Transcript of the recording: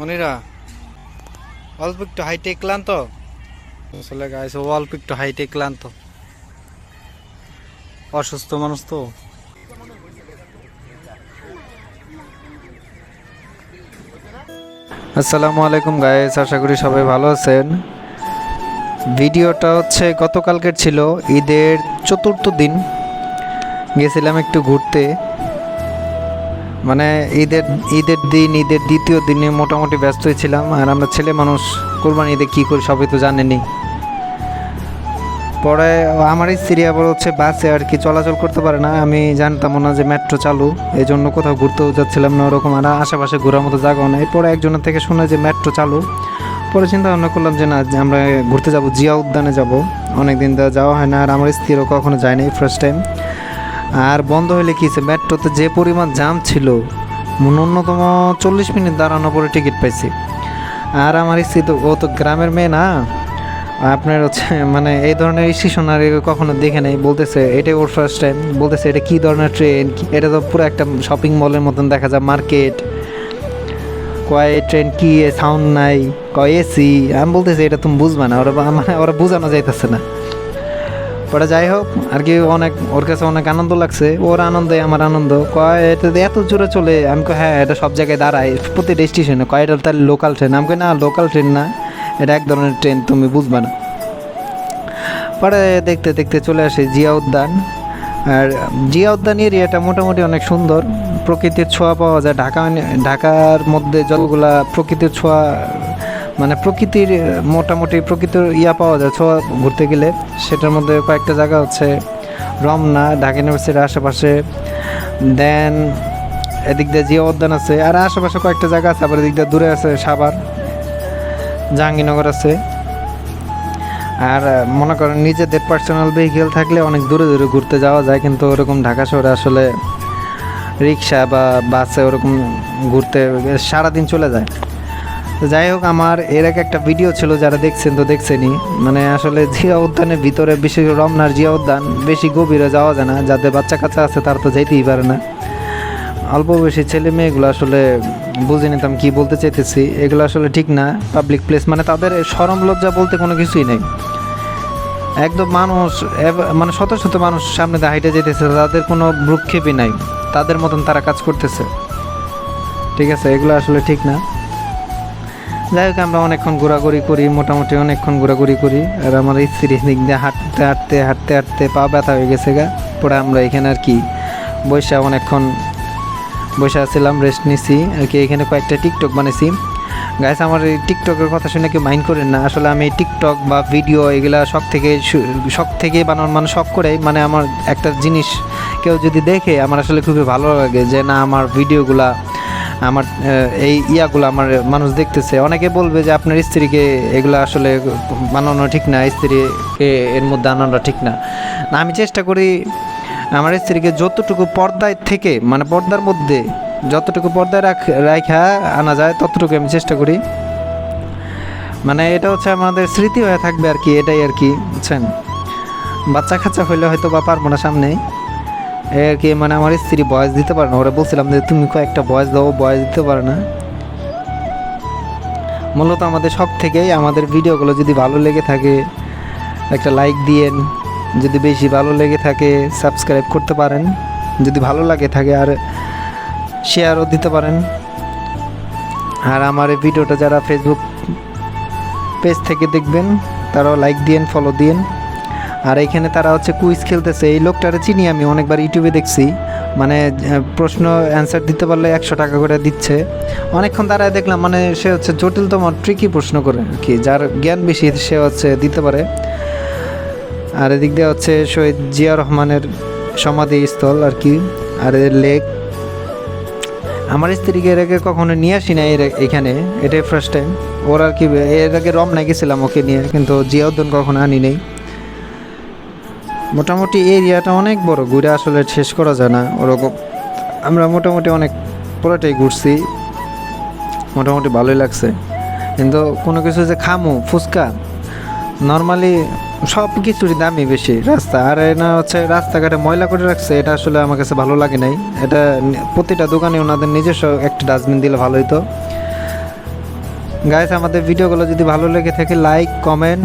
মনিরা অল্প একটু হাইটেক ক্লান্ত আসলে গাইস অল্প একটু হাইটেক ক্লান্ত অসুস্থ মানুষ তো আসসালামু আলাইকুম গাইস, আশা করি সবাই ভালো আছেন। ভিডিওটা হচ্ছে গতকালকের ছিল, ঈদের চতুর্থ দিন গেছিলাম একটু ঘুরতে। মানে ঈদের দিন, ঈদের দ্বিতীয় দিনে মোটামুটি ব্যস্তই ছিলাম। আর আমরা ছেলে মানুষ, কোরবানি ঈদে কী করি সবাই তো জানেনি। পরে আমার স্ত্রী আবার হচ্ছে বাসে আর কি চলাচল করতে পারে না, আমি জানতাম না যে মেট্রো চালু, এই জন্য কোথাও ঘুরতেও যাচ্ছিলাম না ওরকম। আর আশেপাশে ঘোরার মতো জায়গাও নেই। পরে একজনের থেকে শুনে যে মেট্রো চালু, পরে চিন্তা ভাবনা করলাম যে না, আমরা ঘুরতে যাব, জিয়া উদ্যানে যাব। অনেক দিন যাওয়া হয় না, আর আমার স্ত্রীরও কখনো যায়নি, ফার্স্ট টাইম। আর বন্ধ হলে কী হচ্ছে, মেট্রোতে যে পরিমাণ জাম ছিল, ন্যূনতম 40 মিনিট দাঁড়ানোর পরে টিকিট পাইছি। আর আমার স্ত্রী তো, ও তো গ্রামের মেয়ে না, আপনার হচ্ছে মানে এই ধরনের স্টেশন আর কখনো দেখে নেই। বলতেছে এটাই ওর ফার্স্ট টাইম। বলতেছে এটা কী ধরনের ট্রেন, এটা তো পুরো একটা শপিং মলের মতন দেখা যায়, মার্কেট। কয় ট্রেন কি সাউন্ড নাই, কয় এসি। আমি বলতেছি এটা তুমি বুঝবা না, ওরা মানে ওরা বোঝানো যাইতেছে না। পরে যাই হোক আর কি, অনেক ওর কাছে অনেক আনন্দ লাগছে, ওর আনন্দে আমার আনন্দ। কয় এটা এত জোরে চলে, আমি কই হ্যাঁ এটা সব জায়গায় দাঁড়ায় প্রতিটা স্টেশনে। কয় এটা তার লোকাল ট্রেন, আমি কই না লোকাল ট্রেন না, এটা এক ধরনের ট্রেন, তুমি বুঝবা না। পরে দেখতে দেখতে চলে আসে জিয়া উদ্যান। আর জিয়া উদ্যান এরিয়াটা মোটামুটি অনেক সুন্দর, প্রকৃতির ছোঁয়া পাওয়া যায়। ঢাকার মধ্যে যতগুলা প্রকৃতির ছোঁয়া, মানে প্রকৃতির মোটামুটি প্রকৃতির পাওয়া যায় ছোঁয়া ঘুরতে গেলে, সেটার মধ্যে কয়েকটা জায়গা হচ্ছে রমনা, ঢাকা ইউনিভার্সিটির আশেপাশে, দেন এদিক দিয়ে জিয়া উদ্যান আছে। আর আশেপাশে কয়েকটা জায়গা আছে, আবার এদিক দিয়ে দূরে আছে সাভার, জাহাঙ্গীরনগর আছে। আর মনে করেন নিজেদের পার্সোনাল ভেহিকেল থাকলে অনেক দূরে দূরে ঘুরতে যাওয়া যায়, কিন্তু ওরকম ঢাকা শহরে আসলে রিক্সা বা বাসে ওরকম ঘুরতে সারাদিন চলে যায়। তো যাই হোক, আমার এর আগে একটা ভিডিও ছিল, যারা দেখছেন তো দেখছেনই। মানে আসলে জিয়া উদ্যানের ভিতরে, বিশেষ করে রমনার জিয়া উদ্যান বেশি গভীরে যাওয়া যায় না, যাদের বাচ্চা কাচ্চা আছে তারা তো যেতেই পারে না। অল্প বেশি ছেলে মেয়েগুলো আসলে বুঝে নিতাম কী বলতে চাইতেছি। এগুলো আসলে ঠিক না, পাবলিক প্লেস মানে তাদের শরম লজ্জা বলতে কোনো কিছুই নেই। একদম মানুষ, মানে শত শত মানুষ সামনে দিয়ে হাইটে যেতেছে, তাদের কোনো ভ্রুক্ষেপই নাই, তাদের মতন তারা কাজ করতেছে। ঠিক আছে, এগুলো আসলে ঠিক না। যাই হোক, আমরা অনেকক্ষণ ঘোরাঘুরি করি, মোটামুটি অনেকক্ষণ ঘোরাঘুরি করি। আর আমার স্ত্রী দিক দিয়ে হাঁটতে হাঁটতে হাঁটতে হাঁটতে পা ব্যথা হয়ে গেছে গা। পরে আমরা এখানে আর কি বসে অনেকক্ষণ বসে আসছিলাম, রেস্ট নিছি আর কি। এখানে কয়েকটা টিকটক বানিয়েছি। গাইস, আমার এই টিকটকের কথা শুনে কেউ মাইন্ড করেন না। আসলে আমি টিকটক বা ভিডিও এগুলা শখ থেকে বানানোর, মানে শখ করে, মানে আমার একটা জিনিস কেউ যদি দেখে আমার আসলে খুবই ভালো লাগে যে না, আমার ভিডিওগুলা, আমার এই ইয়াগুলো আমার মানুষ দেখতেছে। অনেকে বলবে যে আপনার স্ত্রীকে এগুলো আসলে বানানো ঠিক না, স্ত্রীকে এর মধ্যে আনানো ঠিক না। না, আমি চেষ্টা করি আমার স্ত্রীকে যতটুকু পর্দায় থেকে, মানে পর্দার মধ্যে যতটুকু পর্দায় রাখা আনা যায় ততটুকু আমি চেষ্টা করি। মানে এটা হচ্ছে আমাদের স্মৃতি হয়ে থাকবে আর কি, এটাই আর কি, বুঝছেন। বাচ্চা কাচ্চা হইলে হয়তো বা পারবো না সামনে আর কি। মানে আমার স্ত্রী ভয়েস দিতে পারে না, ওরা বলছিলাম যে তুমি কয়েকটা ভয়েস দাও, ভয়েস দিতে পারে না। মূলত আমাদের শখ থেকেই, আমাদের ভিডিওগুলো যদি ভালো লেগে থাকে একটা লাইক দিয়েন, যদি বেশি ভালো লেগে থাকে সাবস্ক্রাইব করতে পারেন, যদি ভালো লাগে থাকে, আর শেয়ারও দিতে পারেন। আর আমার এই ভিডিওটা যারা ফেসবুক পেজ থেকে দেখবেন তারাও লাইক দিয়েন, ফলো দিয়েন। আর এখানে তারা হচ্ছে কুইজ খেলতেছে। এই লোকটারে চিনি আমি, অনেকবার ইউটিউবে দেখছি। মানে প্রশ্ন অ্যান্সার দিতে পারলে 100 টাকা করে দিচ্ছে। অনেকক্ষণ দাঁড়ায় দেখলাম, মানে সে হচ্ছে জটিলতম ট্রিকি প্রশ্ন করে আর কি, যার জ্ঞান বেশি সে হচ্ছে দিতে পারে। আর এদিক দিয়ে হচ্ছে শহীদ জিয়া রহমানের সমাধিস্থল আর কি, আর লেক। আমার স্ত্রীকে এর আগে কখনো নিয়ে আসি না এখানে, এটাই ফার্স্ট টাইম। ওর আর কি এর আগে রমনা গেছিলাম ওকে নিয়ে, কিন্তু জিয়া উদ্যান কখনো আনি নেই। মোটামুটি এরিয়াটা অনেক বড়, ঘুরে আসলে শেষ করা যায় না ওরকম। আমরা মোটামুটি অনেক পুরোটাই ঘুরছি, মোটামুটি ভালোই লাগছে। কিন্তু কোনো কিছু যে খামু, ফুচকা নর্মালি সব কিছুরই দামই বেশি রাস্তা। আর না হচ্ছে রাস্তাঘাটে ময়লা করে রাখছে, এটা আসলে আমার কাছে ভালো লাগে নাই। এটা প্রতিটা দোকানে ওনাদের নিজস্ব একটা ডাস্টবিন দিলে ভালো হতো। গাইস আমাদের ভিডিওগুলো যদি ভালো লেগে থাকে লাইক কমেন্ট